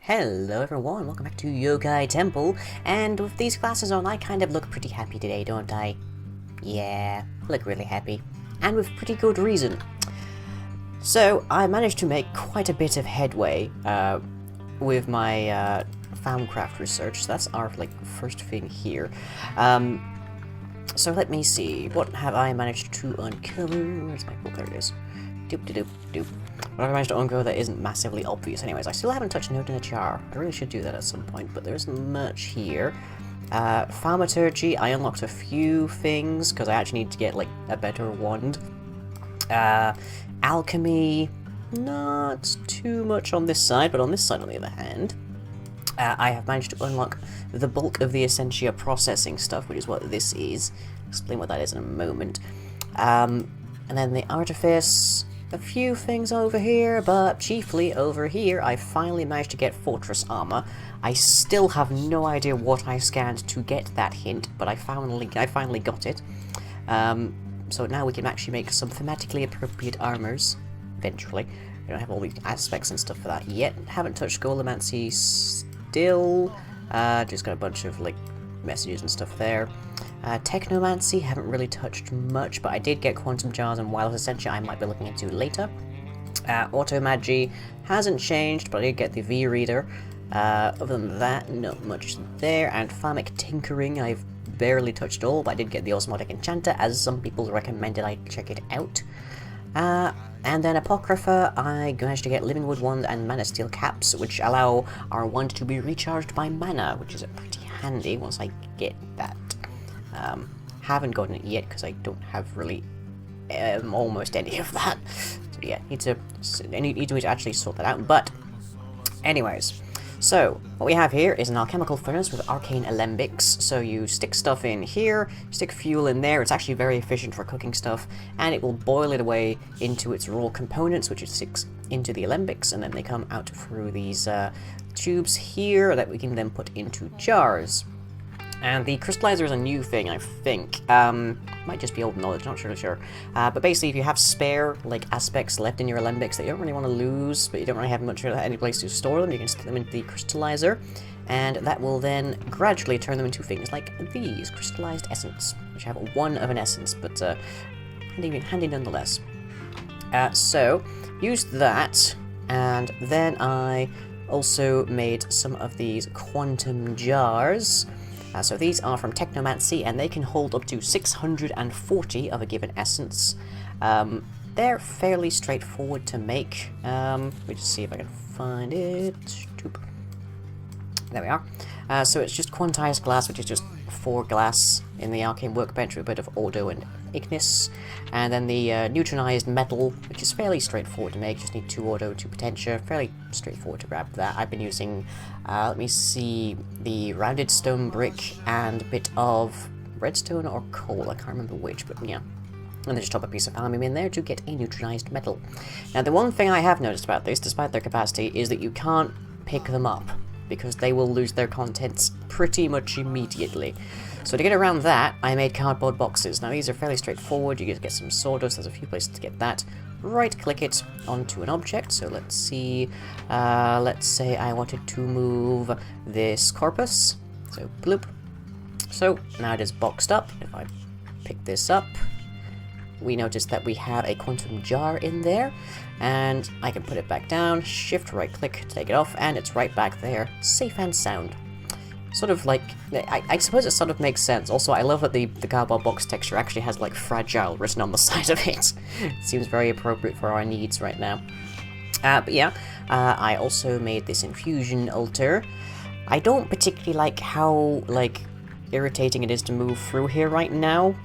Hello everyone, welcome back to Yokai Temple, and with these glasses on I kind of look pretty happy today, don't I? Yeah, I look really happy. And with pretty good reason. So, I managed to make quite a bit of headway with my Thaumcraft research, so that's our first thing here. So let me see, what have I managed to uncover? Where's my book? There it is. Doop doop doop. What have I managed to uncover that isn't massively obvious? Anyways, I still haven't touched Note in a Jar. I really should do that at some point, but there isn't much here. Thaumaturgy, I unlocked a few things, because I actually need to get, a better wand. Alchemy, not too much on this side, but on this side, on the other hand, I have managed to unlock the bulk of the Essentia processing stuff, which is what this is. I'll explain what that is in a moment. And then the Artifice, a few things over here, but chiefly over here, I finally managed to get Fortress Armor. I still have no idea what I scanned to get that hint, but I finally got it. So now we can actually make some thematically appropriate armors, eventually. We don't have all the aspects and stuff for that yet. Haven't touched Golemancy still. Just got a bunch of, messages and stuff there. Technomancy, haven't really touched much, but I did get Quantum Jars and Wireless Essentia I might be looking into later. Automagy hasn't changed, but I did get the V-Reader. Other than that, not much there. And Pharmic Tinkering, I've barely touched all, but I did get the Osmotic Enchanter, as some people recommended I check it out. And then Apocrypha, I managed to get Living Wood Wand and Mana Steel Caps, which allow our wand to be recharged by mana, which is pretty handy once I get that. Haven't gotten it yet because I don't have really almost any of that. So yeah, need to actually sort that out. But anyways, so what we have here is an alchemical furnace with arcane alembics. So you stick stuff in here, stick fuel in there. It's actually very efficient for cooking stuff, and it will boil it away into its raw components, which it sticks into the alembics, and then they come out through these tubes here that we can then put into jars. And the crystallizer is a new thing, I think. Might just be old knowledge, not really sure. But basically, if you have spare, aspects left in your alembics that you don't really want to lose, but you don't really have any place to store them, you can stick them into the crystallizer, and that will then gradually turn them into things like these, crystallized essence, which have one of an essence, but handy nonetheless. So, used that, and then I also made some of these quantum jars. So these are from Technomancy, and they can hold up to 640 of a given essence. They're fairly straightforward to make. Let me just see if I can find it. There we are. So it's just quantized glass, which is just 4 glass in the arcane workbench with a bit of Ordo and Ignis. And then the neutronized metal, which is fairly straightforward to make. Just need 2 Ordo, 2 Potentia. Fairly straightforward to grab that. I've been using, let me see, the rounded stone brick and a bit of redstone or coal. I can't remember which, but yeah. And then just drop a piece of aluminium in there to get a neutronized metal. Now, the one thing I have noticed about this, despite their capacity, is that you can't pick them up, because they will lose their contents pretty much immediately. So to get around that, I made cardboard boxes. Now these are fairly straightforward. You just get some sawdust. There's a few places to get that. Right-click it onto an object. So let's see. Let's say I wanted to move this corpus. So bloop. So now it is boxed up. If I pick this up, we notice that we have a quantum jar in there, and I can put it back down, shift right click, take it off, and it's right back there, safe and sound. Sort of I suppose it sort of makes sense. Also, I love that the cardboard box texture actually has fragile written on the side of it. It seems very appropriate for our needs right now. But yeah, I also made this infusion altar. I don't particularly like how irritating it is to move through here right now.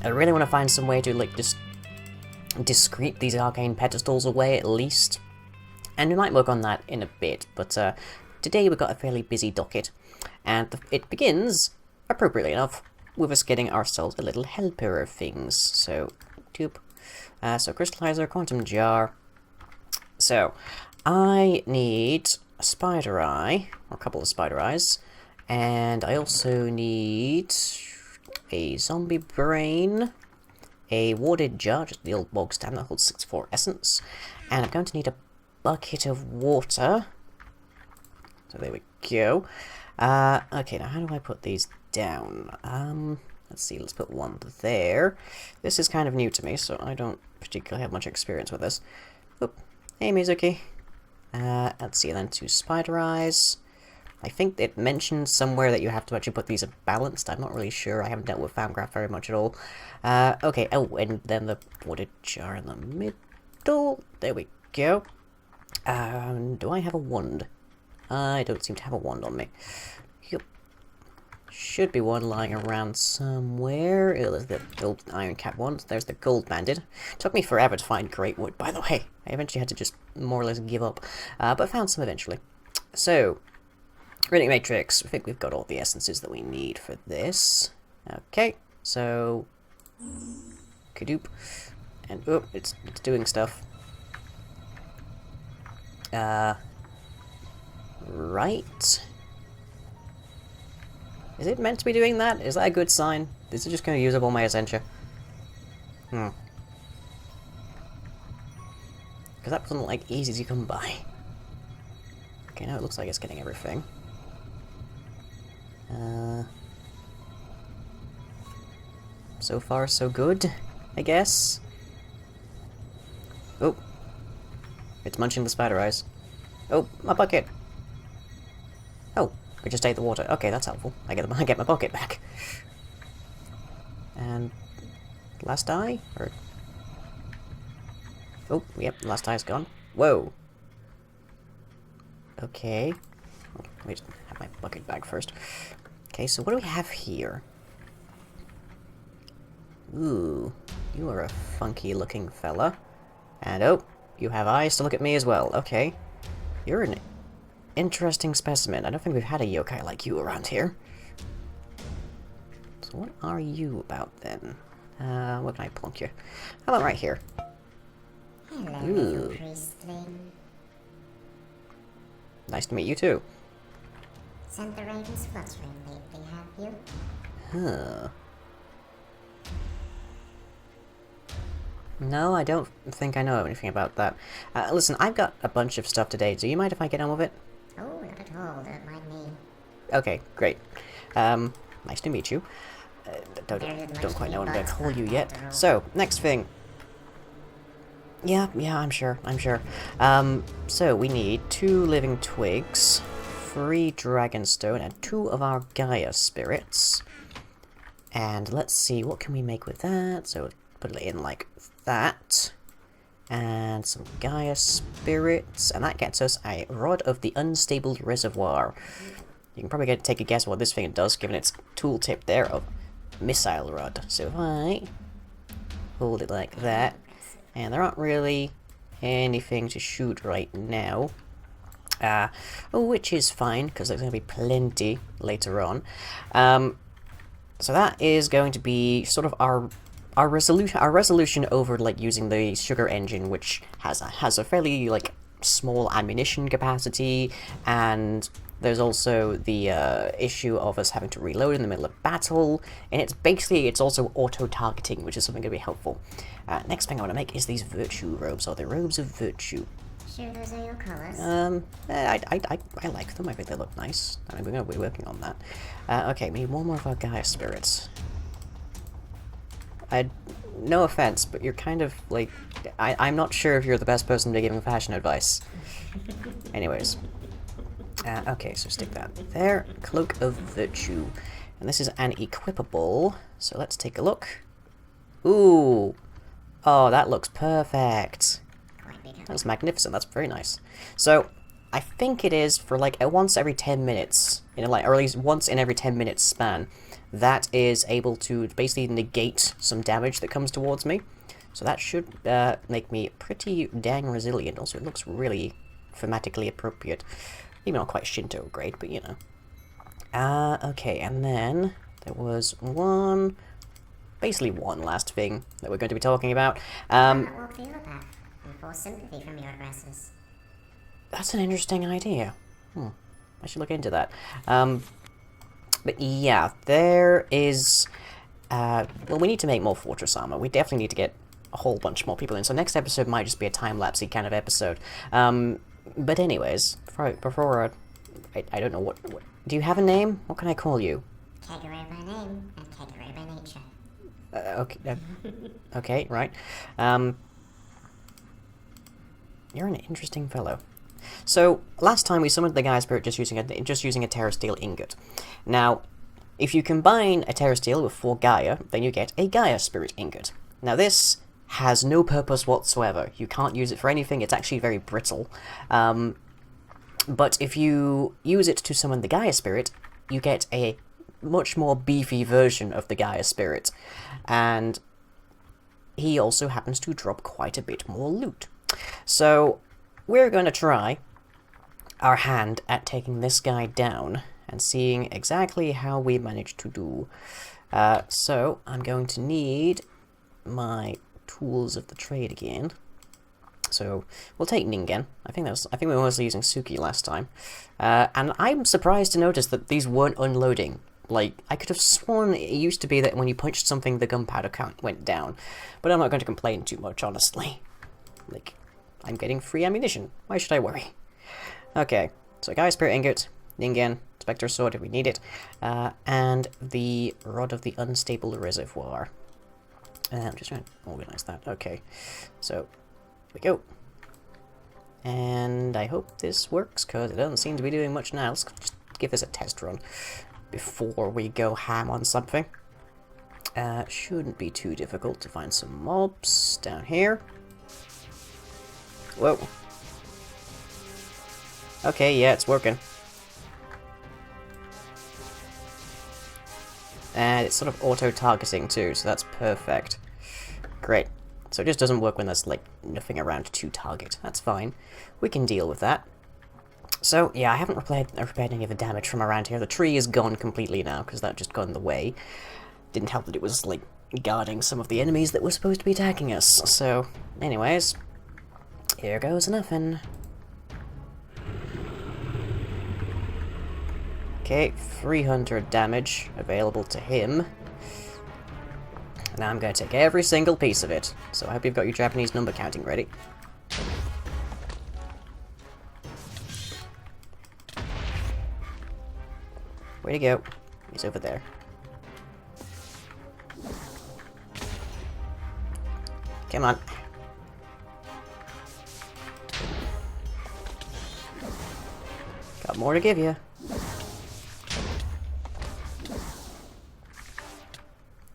I really want to find some way to just discrete these arcane pedestals away at least, and we might work on that in a bit, but today we've got a fairly busy docket, and it begins, appropriately enough, with us getting ourselves a little helper of things. So, tube, so crystallizer, quantum jar. So, I need a spider eye, or a couple of spider eyes, and I also need a zombie brain, a warded jar, just the old bog stand that holds 64 essence, and I'm going to need a bucket of water, So there we go. Okay, now how do I put these down? Let's see, let's put one there. This is kind of new to me, so I don't particularly have much experience with this. Oop. Hey, Mizuki. Let's see, then 2 spider eyes. I think it mentioned somewhere that you have to actually put these balanced. I'm not really sure. I haven't dealt with Thaumcraft very much at all. Okay, oh, and then the water jar in the middle. There we go. Do I have a wand? I don't seem to have a wand on me. Yep. Should be one lying around somewhere. Oh, there's the gold iron cap wand. There's the gold banded. Took me forever to find great wood, by the way. I eventually had to just more or less give up. But found some eventually. So, Runic Matrix. I think we've got all the essences that we need for this. Okay, so... Kadoop. And, oh, it's doing stuff. Right. Is it meant to be doing that? Is that a good sign? Is it just going to use up all my essentia? Because that wasn't, like, easy to come by. Okay, now it looks like it's getting everything. So far, so good, I guess. Oh. It's munching the spider eyes. Oh, my bucket! Oh, we just ate the water. Okay, that's helpful. I get my bucket back. And... last eye? Or... oh, yep, last eye's gone. Whoa! Okay. Oh, let me just have my bucket back first. Okay, so what do we have here? Ooh, you are a funky looking fella. And oh, you have eyes to look at me as well. Okay. You're an interesting specimen. I don't think we've had a yokai like you around here. So what are you about then? What can I plunk you? How about right here? Hello, Ooh. little priestling. Nice to meet you too. Sent the ravens fluttering lately, have you? Huh. No, I don't think I know anything about that. Listen, I've got a bunch of stuff today. Do you mind if I get on with it? Oh, not at all. Don't mind me. Okay, great. Nice to meet you. Don't quite know what I'm going to call you yet. So, next thing. Yeah, I'm sure. So we need 2 living twigs, 3 dragonstone, and 2 of our Gaia spirits. And let's see, what can we make with that? So put it in like that. And some Gaia spirits, and that gets us a Rod of the Unstable Reservoir. You can probably take a guess what this thing does, given its tooltip there of Missile Rod. So if I hold it like that, and there aren't really anything to shoot right now, which is fine, because there's going to be plenty later on. So that is going to be sort of our resolution over like using the sugar engine, which has a fairly like small ammunition capacity, and there's also the issue of us having to reload in the middle of battle, and it's also auto-targeting, which is something going to be helpful. Next thing I want to make is these virtue robes, or the robes of virtue. Sure those are your colours? I like them. I think they look nice. I mean, we're going to be working on that. Okay, we need one more of our Gaia spirits. No offense, but you're kind of, like... I'm not sure if you're the best person to give fashion advice. Anyways. Okay, so stick that there. Cloak of Virtue. And this is an equipable, so let's take a look. Ooh! Oh, that looks perfect! That's magnificent, that's very nice. So, I think it is for like once every 10 minutes, or at least once in every 10 minutes span, that is able to basically negate some damage that comes towards me. So that should make me pretty dang resilient. Also, it looks really thematically appropriate. Maybe not quite Shinto grade, but you know. Okay, and then there was basically one last thing that we're going to be talking about. Walk the other path and force sympathy from your aggressors. That's an interesting idea. I should look into that. But yeah, there is... well, we need to make more fortress armor. We definitely need to get a whole bunch more people in. So next episode might just be a time-lapsey kind of episode. But anyways, before I don't know what... Do you have a name? What can I call you? Kegare by name and Kegare by nature. Okay, okay, right. You're an interesting fellow. So, last time we summoned the Gaia Spirit just using a Terra Steel ingot. Now, if you combine a Terra Steel with 4 Gaia, then you get a Gaia Spirit ingot. Now this has no purpose whatsoever. You can't use it for anything, it's actually very brittle. But if you use it to summon the Gaia Spirit, you get a much more beefy version of the Gaia Spirit. And he also happens to drop quite a bit more loot. So, we're going to try our hand at taking this guy down and seeing exactly how we manage to do. So, I'm going to need my tools of the trade again. So, we'll take Ningen. I think we were mostly using Suki last time. And I'm surprised to notice that these weren't unloading. Like, I could have sworn it used to be that when you punched something, the gunpowder count went down. But I'm not going to complain too much, honestly. Like, I'm getting free ammunition. Why should I worry? Okay, so Gaia Spirit Ingot, Ningen, Spectre Sword if we need it, and the Rod of the Unstable Reservoir. I'm just trying to organize that. Okay, so here we go. And I hope this works, because it doesn't seem to be doing much now. Let's just give this a test run before we go ham on something. Shouldn't be too difficult to find some mobs down here. Whoa. Okay, yeah, it's working. And it's sort of auto-targeting too, so that's perfect. Great. So it just doesn't work when there's, like, nothing around to target. That's fine. We can deal with that. So, yeah, I haven't repaired any of the damage from around here. The tree is gone completely now, because that just got in the way. Didn't help that it was, like, guarding some of the enemies that were supposed to be attacking us. So, anyways, here goes nothing. Okay, 300 damage available to him. Now I'm going to take every single piece of it. So I hope you've got your Japanese number counting ready. Way to go. He's over there. Come on. Got more to give you.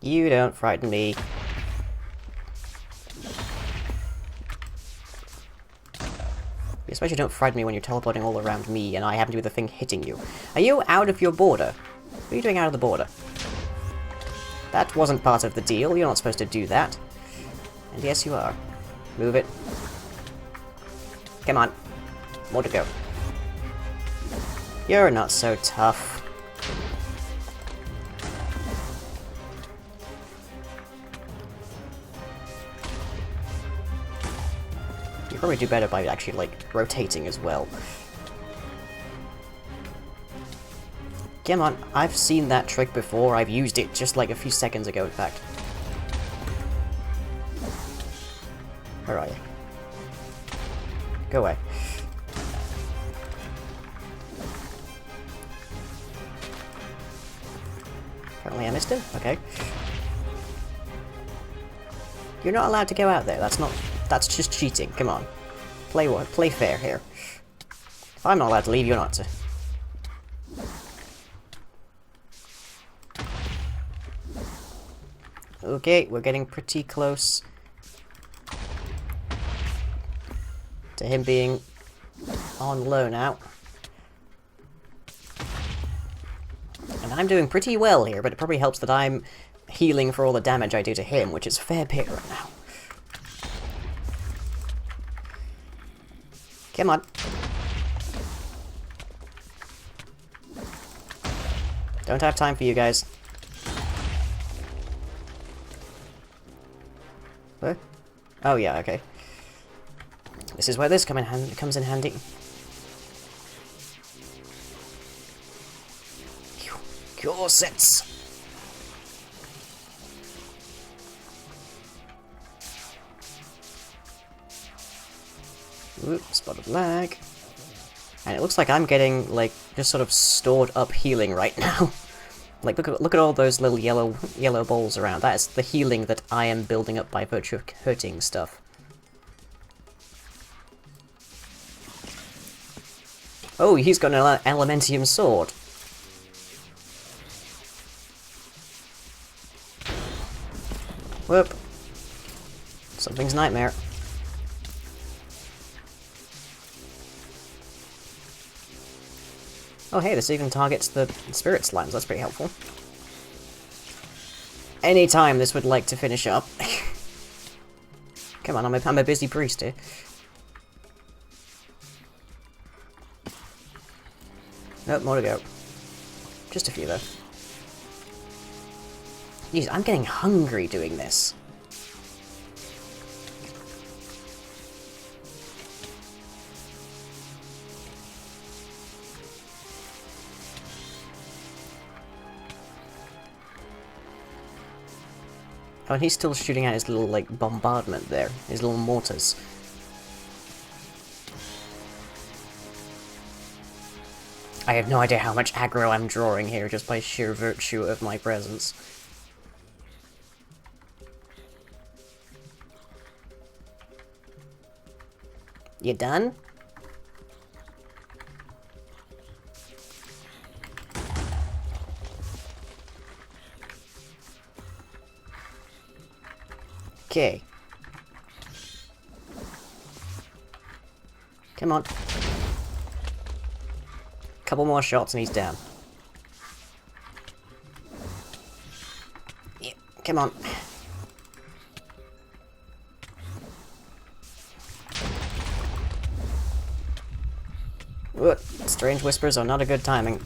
You don't frighten me. You especially don't frighten me when you're teleporting all around me and I happen to be the thing hitting you. Are you out of your border? What are you doing out of the border? That wasn't part of the deal. You're not supposed to do that. And yes, you are. Move it. Come on. More to go. You're not so tough. You probably do better by actually, like, rotating as well. Come on, I've seen that trick before. I've used it just like a few seconds ago, in fact. Where are you? Go away. Apparently I missed him? Okay. You're not allowed to go out there. That's just cheating. Come on. Play fair here. If I'm not allowed to leave, you're not to. Okay, we're getting pretty close to him being on low now. And I'm doing pretty well here, but it probably helps that I'm healing for all the damage I do to him, which is a fair bit right now. Come on. Don't have time for you guys. What? Oh yeah, okay. This is where this comes in handy. Cure sets. Oop, spot of lag. And it looks like I'm getting, like, just sort of stored up healing right now. Like, look at all those little yellow balls around. That's the healing that I am building up by virtue of hurting stuff. Oh, he's got an Elementium sword. Whoop. Something's nightmare. Oh hey, this even targets the spirit slimes, that's pretty helpful. Anytime this would like to finish up. Come on, I'm a busy priest here. Nope, more to go. Just a few though. Jeez, I'm getting hungry doing this. Oh, and he's still shooting out his little, like, bombardment there. His little mortars. I have no idea how much aggro I'm drawing here just by sheer virtue of my presence. You done? Okay. Come on. Couple more shots and he's down. Yeah, come on. What? Strange whispers are not a good timing.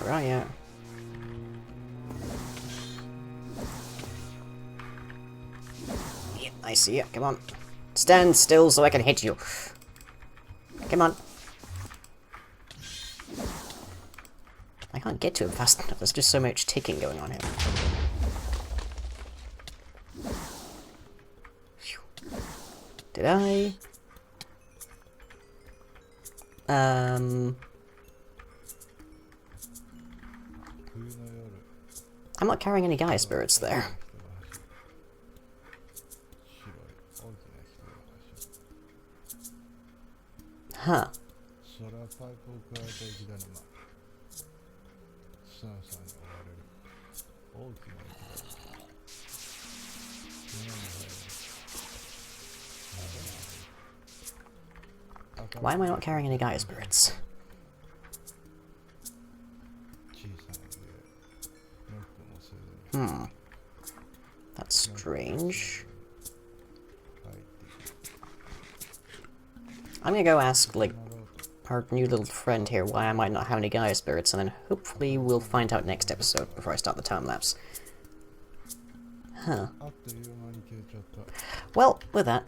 Where are you? Yeah, I see you. Come on. Stand still so I can hit you. Come on. I can't get to him fast enough. There's just so much ticking going on here. Phew. Did I? I'm not carrying any Gaia spirits there. Huh. Why am I not carrying any Gaia spirits? Hmm. That's strange. I'm gonna go ask, like, our new little friend here why I might not have any Gaia spirits, and then hopefully we'll find out next episode before I start the time lapse. Huh. Well, with that,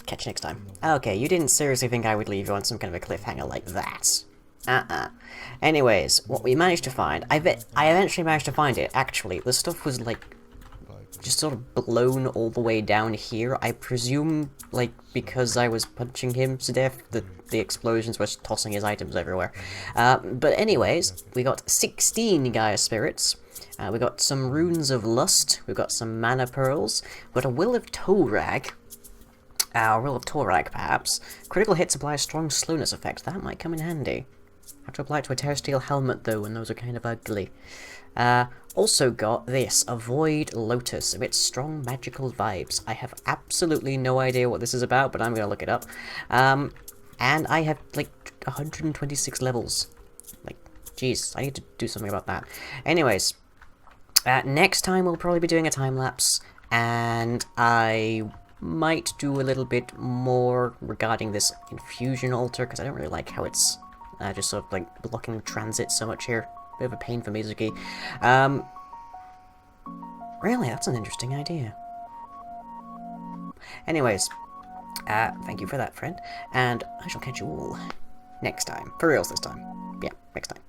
catch you next time. Okay, you didn't seriously think I would leave you on some kind of a cliffhanger like that. Anyways, what we managed to find, I eventually managed to find it, actually. The stuff was, like, just sort of blown all the way down here. I presume, like, because I was punching him to death, the explosions were tossing his items everywhere. But anyways, we got 16 Gaia spirits. We got some runes of lust. We got some mana pearls. We got a will of Torag. Will of Torag, perhaps. Critical hits apply a strong slowness effect. That might come in handy. Have to apply it to a terrestrial helmet, though, and those are kind of ugly. Also got this, a Void Lotus, of its strong magical vibes. I have absolutely no idea what this is about, but I'm gonna look it up. And I have, like, 126 levels. Like, jeez, I need to do something about that. Anyways, next time we'll probably be doing a time-lapse, and I might do a little bit more regarding this infusion altar, because I don't really like how it's just sort of, like, blocking transit so much here. Bit of a pain for Mizuki. Really, that's an interesting idea. Anyways, thank you for that, friend, and I shall catch you all next time. For reals this time. Yeah, next time.